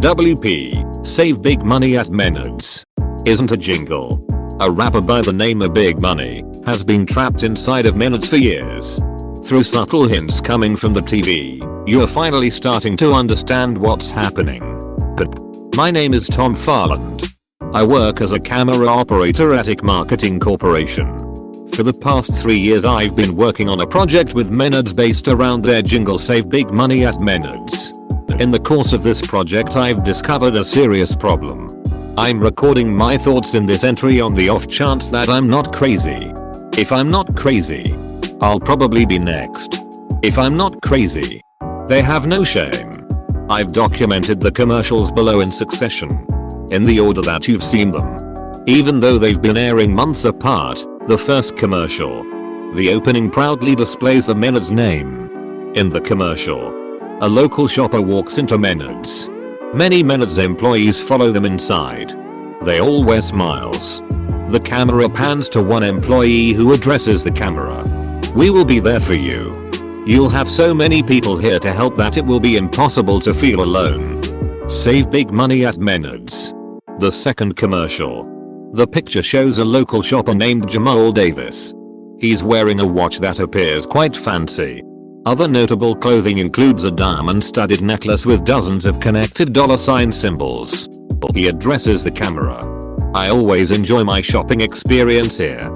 WP, save big money at Menards. Isn't a jingle. A rapper by the name of Big Money has been trapped inside of Menards for years. Through subtle hints coming from the TV, you're finally starting to understand what's happening. My name is Tom Farland. I work as a camera operator at IC Marketing Corporation. For the past 3 years I've been working on a project with Menards based around their jingle Save Big Money at Menards. In the course of this project I've discovered a serious problem. I'm recording my thoughts in this entry on the off chance that I'm not crazy. If I'm not crazy, I'll probably be next. If I'm not crazy, they have no shame. I've documented the commercials below in succession, in the order that you've seen them. Even though they've been airing months apart, the first commercial. The opening proudly displays the Menards name. In the commercial, a local shopper walks into Menards. Many Menards employees follow them inside. They all wear smiles. The camera pans to one employee who addresses the camera. "We will be there for you. You'll have so many people here to help that it will be impossible to feel alone. Save big money at Menards." The second commercial. The picture shows a local shopper named Jamal Davis. He's wearing a watch that appears quite fancy. Other notable clothing includes a diamond-studded necklace with dozens of connected dollar sign symbols. He addresses the camera. "I always enjoy my shopping experience here.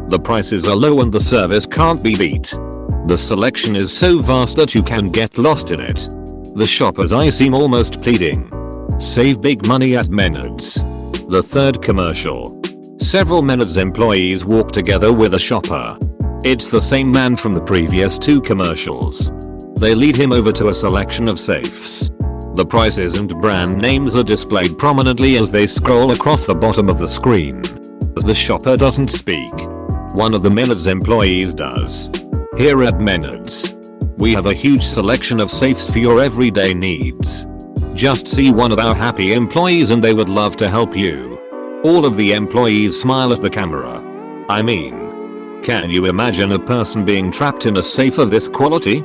The prices are low and the service can't be beat. The selection is so vast that you can get lost in it." The shopper's eyes seem almost pleading. Save big money at Menards. The third commercial. Several Menards employees walk together with a shopper. It's the same man from the previous 2 commercials. They lead him over to a selection of safes. The prices and brand names are displayed prominently as they scroll across the bottom of the screen. The shopper doesn't speak. One of the Menards employees does. "Here at Menards, we have a huge selection of safes for your everyday needs. Just see one of our happy employees and they would love to help you." All of the employees smile at the camera. I mean, can you imagine a person being trapped in a safe of this quality?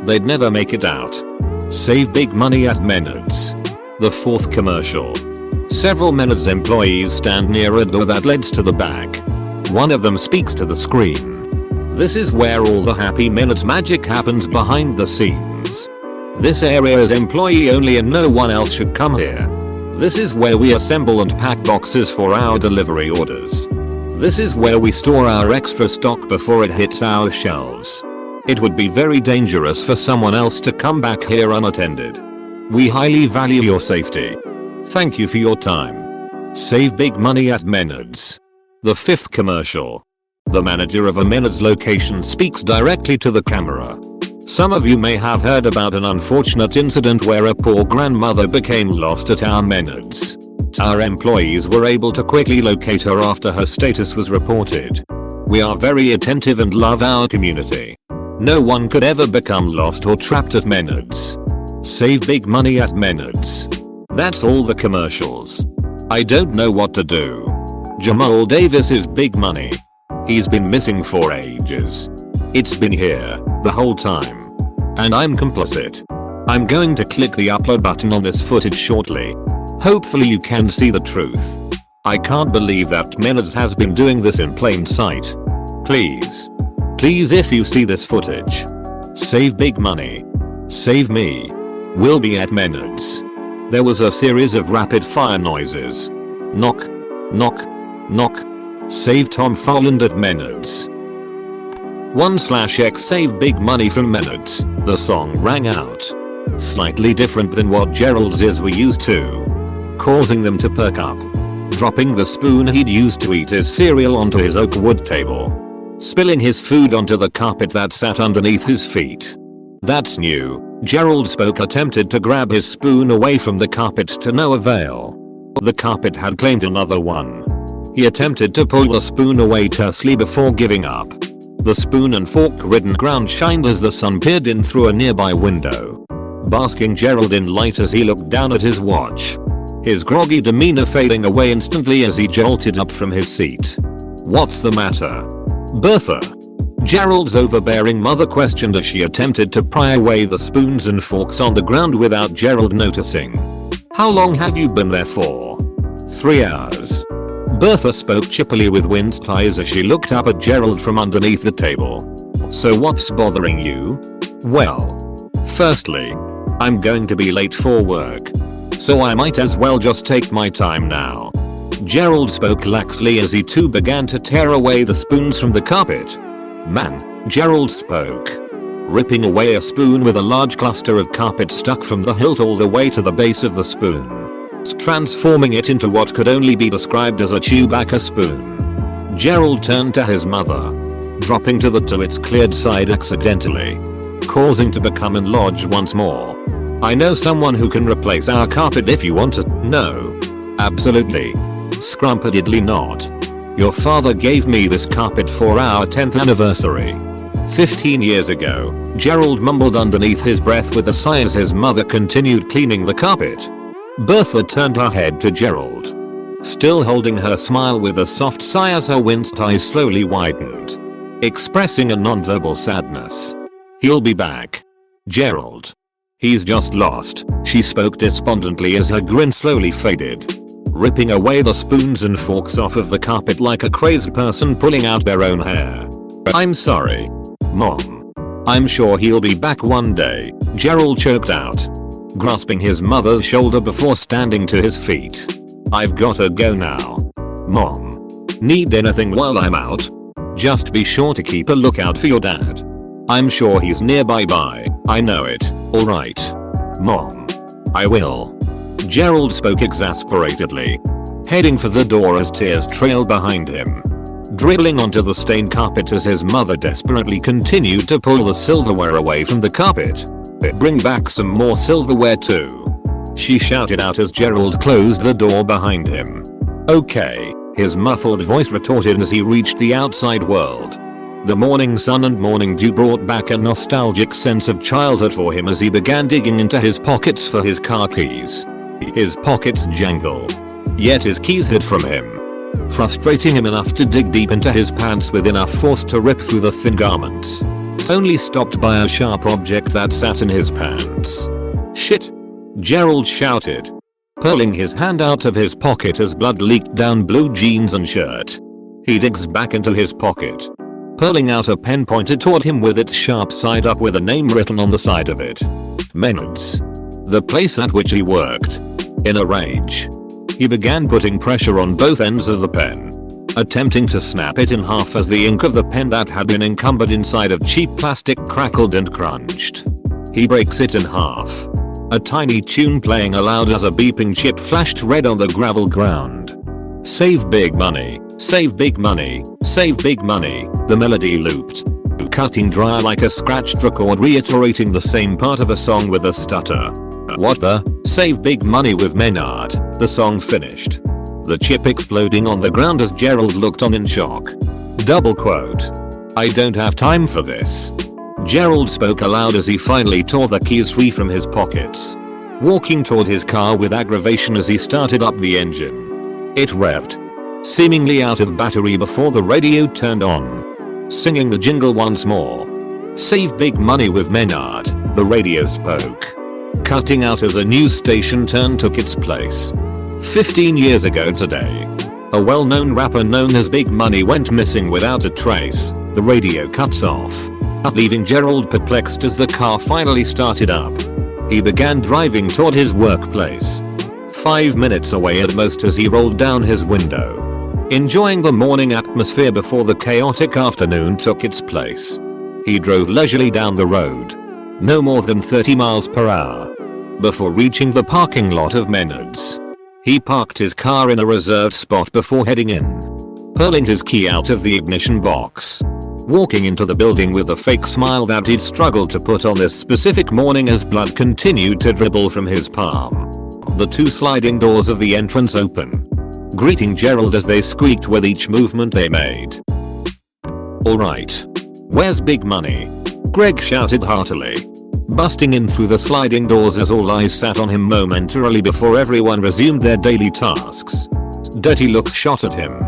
They'd never make it out. Save big money at Menards. The fourth commercial. Several Menards employees stand near a door that leads to the back. One of them speaks to the screen. "This is where all the happy Menards magic happens behind the scenes. This area is employee only and no one else should come here. This is where we assemble and pack boxes for our delivery orders. This is where we store our extra stock before it hits our shelves. It would be very dangerous for someone else to come back here unattended. We highly value your safety. Thank you for your time. Save big money at Menards." The fifth commercial. The manager of a Menards location speaks directly to the camera. "Some of you may have heard about an unfortunate incident where a poor grandmother became lost at our Menards. Our employees were able to quickly locate her after her status was reported. We are very attentive and love our community. No one could ever become lost or trapped at Menards. Save big money at Menards." That's all the commercials. I don't know what to do. Jamal Davis is big money. He's been missing for ages. It's been here the whole time. And I'm complicit. I'm going to click the upload button on this footage shortly. Hopefully you can see the truth. I can't believe that Menards has been doing this in plain sight. Please. Please, if you see this footage, save big money. Save me. We'll be at Menards. There was a series of rapid fire noises. Knock. Knock. Knock. Save Tom Farland at Menards. 1/X save big money from Menards. The song rang out. Slightly different than what Gerald's is we used to. Causing them to perk up. Dropping the spoon he'd used to eat his cereal onto his oak wood table. Spilling his food onto the carpet that sat underneath his feet. "That's new." Gerald spoke, attempted to grab his spoon away from the carpet to no avail. The carpet had claimed another one. He attempted to pull the spoon away tersely before giving up. The spoon and fork-ridden ground shined as the sun peered in through a nearby window, basking Gerald in light as he looked down at his watch. His groggy demeanor fading away instantly as he jolted up from his seat. "What's the matter, Bertha?" Gerald's overbearing mother questioned as she attempted to pry away the spoons and forks on the ground without Gerald noticing. How long have you been there for? 3 hours. Bertha spoke chippily with winced eyes as she looked up at Gerald from underneath the table. So what's bothering you? Well, firstly, I'm going to be late for work, so I might as well just take my time now. Gerald spoke laxly as he too began to tear away the spoons from the carpet. Man, Gerald spoke, ripping away a spoon with a large cluster of carpet stuck from the hilt all the way to the base of the spoon, transforming it into what could only be described as a Chewbacca spoon. Gerald turned to his mother, dropping to its cleared side accidentally, causing to become enlarged once more. I know someone who can replace our carpet if you want to. No. Absolutely. Scrumpedly not. Your father gave me this carpet for our 10th anniversary. 15 years ago, Gerald mumbled underneath his breath with a sigh as his mother continued cleaning the carpet. Bertha turned her head to Gerald, still holding her smile with a soft sigh as her winced eyes slowly widened, expressing a nonverbal sadness. He'll be back. Gerald. He's just lost, she spoke despondently as her grin slowly faded, ripping away the spoons and forks off of the carpet like a crazy person pulling out their own hair. I'm sorry, Mom. I'm sure he'll be back one day, Gerald choked out, grasping his mother's shoulder before standing to his feet. I've gotta go now. Mom. Need anything while I'm out? Just be sure to keep a lookout for your dad. I'm sure he's nearby. Bye. I know it. Alright. Mom. I will. Gerald spoke exasperatedly, heading for the door as tears trailed behind him, dribbling onto the stained carpet as his mother desperately continued to pull the silverware away from the carpet. Bring back some more silverware too, she shouted out as Gerald closed the door behind him. Okay, his muffled voice retorted as he reached the outside world. The morning sun and morning dew brought back a nostalgic sense of childhood for him as he began digging into his pockets for his car keys. His pockets jangle, yet his keys hid from him, frustrating him enough to dig deep into his pants with enough force to rip through the thin garments, only stopped by a sharp object that sat in his pants. Shit! Gerald shouted, pulling his hand out of his pocket as blood leaked down blue jeans and shirt. He digs back into his pocket, pulling out a pen pointed toward him with its sharp side up with a name written on the side of it. Menards. The place at which he worked. In a rage, he began putting pressure on both ends of the pen, attempting to snap it in half as the ink of the pen that had been encumbered inside of cheap plastic crackled and crunched. He breaks it in half, a tiny tune playing aloud as a beeping chip flashed red on the gravel ground. Save big money, save big money, save big money, the melody looped, cutting dry like a scratched record reiterating the same part of a song with a stutter. What the? Save big money with Menard, the song finished, the chip exploding on the ground as Gerald looked on in shock. Double quote. I don't have time for this. Gerald spoke aloud as he finally tore the keys free from his pockets, walking toward his car with aggravation as he started up the engine. It revved, seemingly out of battery before the radio turned on, singing the jingle once more. Save big money with Menard, the radio spoke, cutting out as a news station turn took its place. 15 years ago today, a well-known rapper known as Big Money went missing without a trace. The radio cuts off, leaving Gerald perplexed as the car finally started up. He began driving toward his workplace, 5 minutes away at most as he rolled down his window, enjoying the morning atmosphere before the chaotic afternoon took its place. He drove leisurely down the road, no more than 30 miles per hour, before reaching the parking lot of Menards. He parked his car in a reserved spot before heading in, pulling his key out of the ignition box, walking into the building with a fake smile that he'd struggled to put on this specific morning as blood continued to dribble from his palm. The 2 sliding doors of the entrance open, greeting Gerald as they squeaked with each movement they made. Alright. Where's Big Money? Greg shouted heartily, busting in through the sliding doors as all eyes sat on him momentarily before everyone resumed their daily tasks. Dirty looks shot at him,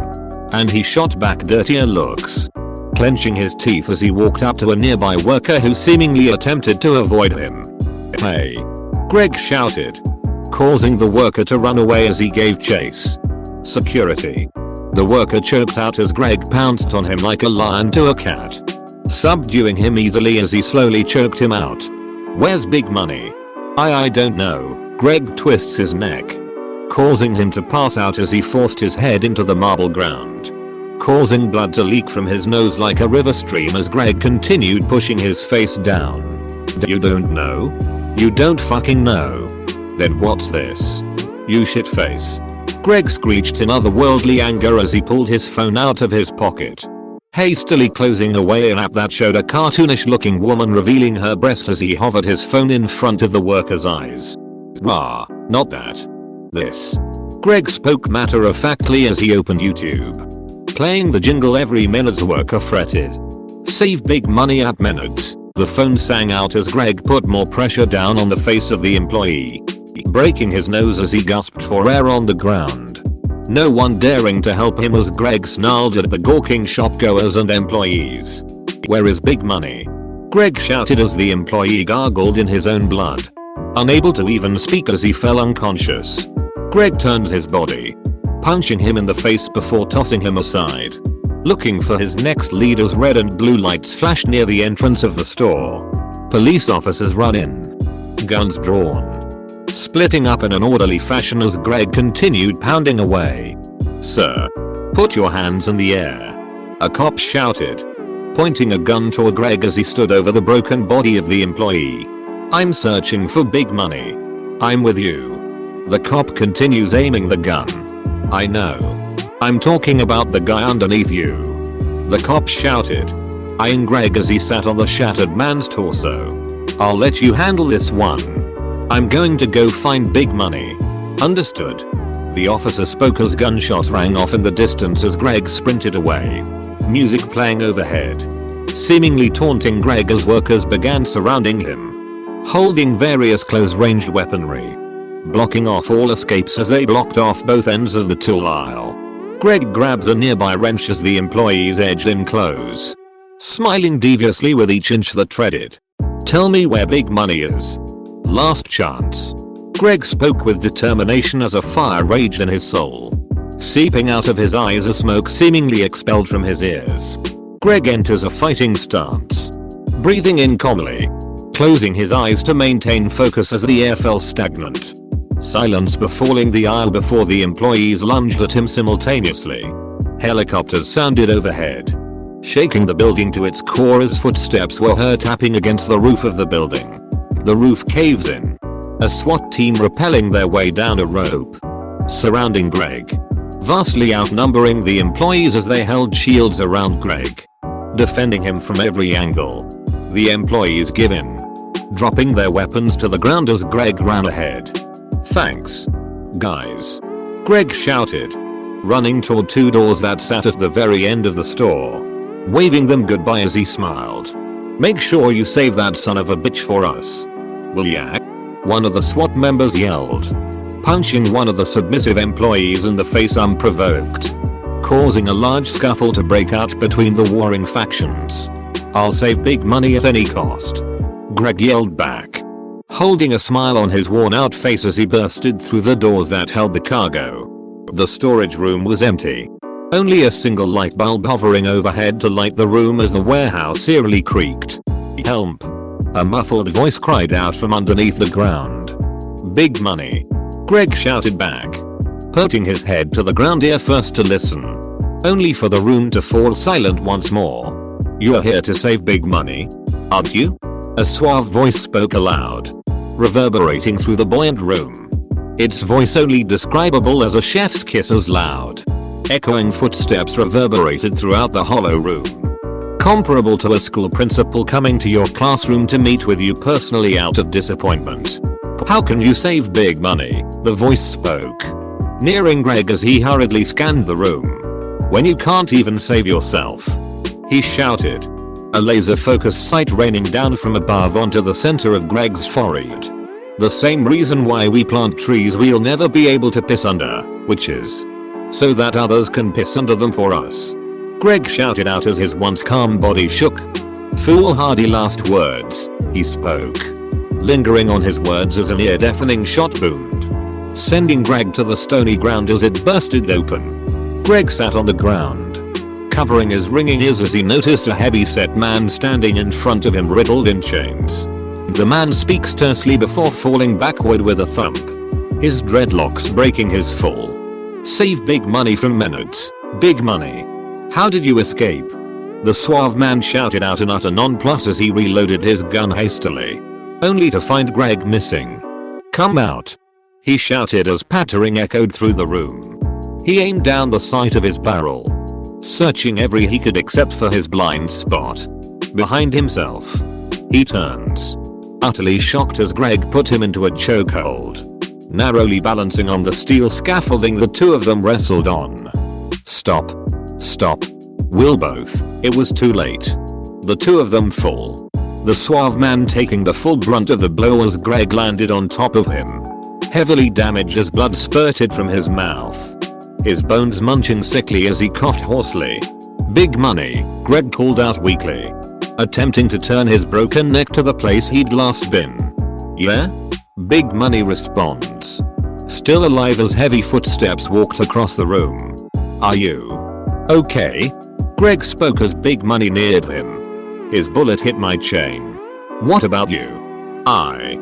and he shot back dirtier looks, clenching his teeth as he walked up to a nearby worker who seemingly attempted to avoid him. Hey. Greg shouted, causing the worker to run away as he gave chase. Security. The worker choked out as Greg pounced on him like a lion to a cat, subduing him easily as he slowly choked him out. Where's Big Money? I don't know. Greg twists his neck, causing him to pass out as he forced his head into the marble ground, causing blood to leak from his nose like a river stream as Greg continued pushing his face down. You don't know? You don't fucking know. Then what's this? You shitface. Greg screeched in otherworldly anger as he pulled his phone out of his pocket, hastily closing away an app that showed a cartoonish looking woman revealing her breast as he hovered his phone in front of the worker's eyes. Wah, not that. This. Greg spoke matter-of-factly as he opened YouTube, playing the jingle every Menards worker fretted. Save big money at Menards. The phone sang out as Greg put more pressure down on the face of the employee, breaking his nose as he gasped for air on the ground. No one daring to help him as Greg snarled at the gawking shopgoers and employees. Where is Big Money? Greg shouted as the employee gargled in his own blood, unable to even speak as he fell unconscious. Greg turns his body, punching him in the face before tossing him aside, looking for his next lead as red and blue lights flash near the entrance of the store. Police officers run in, guns drawn, splitting up in an orderly fashion as Greg continued pounding away. Sir, put your hands in the air, a cop shouted, pointing a gun toward Greg as he stood over the broken body of the employee. I'm searching for Big Money. I'm with you. The cop continues aiming the gun. I know. I'm talking about the guy underneath you, the cop shouted, eyeing Greg as he sat on the shattered man's torso. I'll let you handle this one. I'm going to go find Big Money. Understood. The officer spoke as gunshots rang off in the distance as Greg sprinted away, music playing overhead, seemingly taunting Greg as workers began surrounding him, holding various close-ranged weaponry, blocking off all escapes as they blocked off both ends of the tool aisle. Greg grabs a nearby wrench as the employees edged in close, smiling deviously with each inch that treaded. Tell me where Big Money is. Last chance. Greg spoke with determination as a fire raged in his soul, seeping out of his eyes as smoke seemingly expelled from his ears. Greg enters a fighting stance, breathing in calmly, closing his eyes to maintain focus as the air fell stagnant. Silence befalling the aisle before the employees lunged at him simultaneously. Helicopters sounded overhead, shaking the building to its core as footsteps were heard tapping against the roof of the building. The roof caves in, a SWAT team rappelling their way down a rope, surrounding Greg, vastly outnumbering the employees as they held shields around Greg, defending him from every angle. The employees give in, dropping their weapons to the ground as Greg ran ahead. Thanks, guys, Greg shouted, running toward two doors that sat at the very end of the store, waving them goodbye as he smiled. Make sure you save that son of a bitch for us. Will ya? One of the SWAT members yelled, punching one of the submissive employees in the face unprovoked, causing a large scuffle to break out between the warring factions. I'll save Big Money at any cost, Greg yelled back, holding a smile on his worn-out face as he bursted through the doors that held the cargo. The storage room was empty, only a single light bulb hovering overhead to light the room as the warehouse eerily creaked. Help! A muffled voice cried out from underneath the ground. Big Money, Greg shouted back, putting his head to the ground ear first to listen, only for the room to fall silent once more. You're here to save Big Money, aren't you? A suave voice spoke aloud, reverberating through the buoyant room, its voice only describable as a chef's kiss as loud. Echoing footsteps reverberated throughout the hollow room, comparable to a school principal coming to your classroom to meet with you personally out of disappointment. How can you save Big Money? The voice spoke, nearing Greg as he hurriedly scanned the room. When you can't even save yourself, he shouted, a laser-focused sight raining down from above onto the center of Greg's forehead. The same reason why we plant trees we'll never be able to piss under, which is so that others can piss under them for us. Greg shouted out as his once calm body shook. Foolhardy last words, he spoke, lingering on his words as an ear-deafening shot boomed. sending Greg to the stony ground as it bursted open. Greg sat on the ground, covering his ringing ears as he noticed a heavy-set man standing in front of him riddled in chains. The man speaks tersely before falling backward with a thump, his dreadlocks breaking his fall. "Save big money from Menards. Big money. How did you escape?" The suave man shouted out in utter nonplus as he reloaded his gun hastily, only to find Greg missing. "Come out," he shouted as pattering echoed through the room. He aimed down the sight of his barrel, searching every he could except for his blind spot behind himself. He turns, utterly shocked as Greg put him into a chokehold, narrowly balancing on the steel scaffolding the two of them wrestled on. "Stop. Stop. We'll both." It was too late. The two of them fall, the suave man taking the full brunt of the blow as Greg landed on top of him, heavily damaged as blood spurted from his mouth, his bones munching sickly as he coughed hoarsely. "Big money," Greg called out weakly, attempting to turn his broken neck to the place he'd last been. "Yeah?" Big Money responds, still alive as heavy footsteps walked across the room. "Are you okay?" Greg spoke as Big Money neared him. "His bullet hit my chain. What about you?" I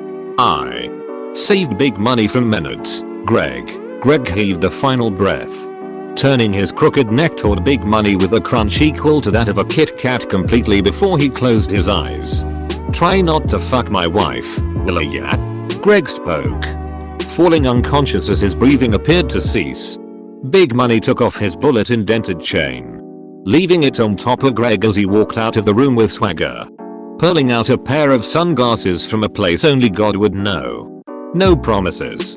saved Big Money from Menards, Greg." Greg heaved a final breath, turning his crooked neck toward Big Money with a crunch equal to that of a Kit Kat completely before he closed his eyes. "Try not to fuck my wife, will ya?" Greg spoke, falling unconscious as his breathing appeared to cease. Big Money took off his bullet-indented chain, leaving it on top of Greg as he walked out of the room with swagger, pulling out a pair of sunglasses from a place only God would know. "No promises."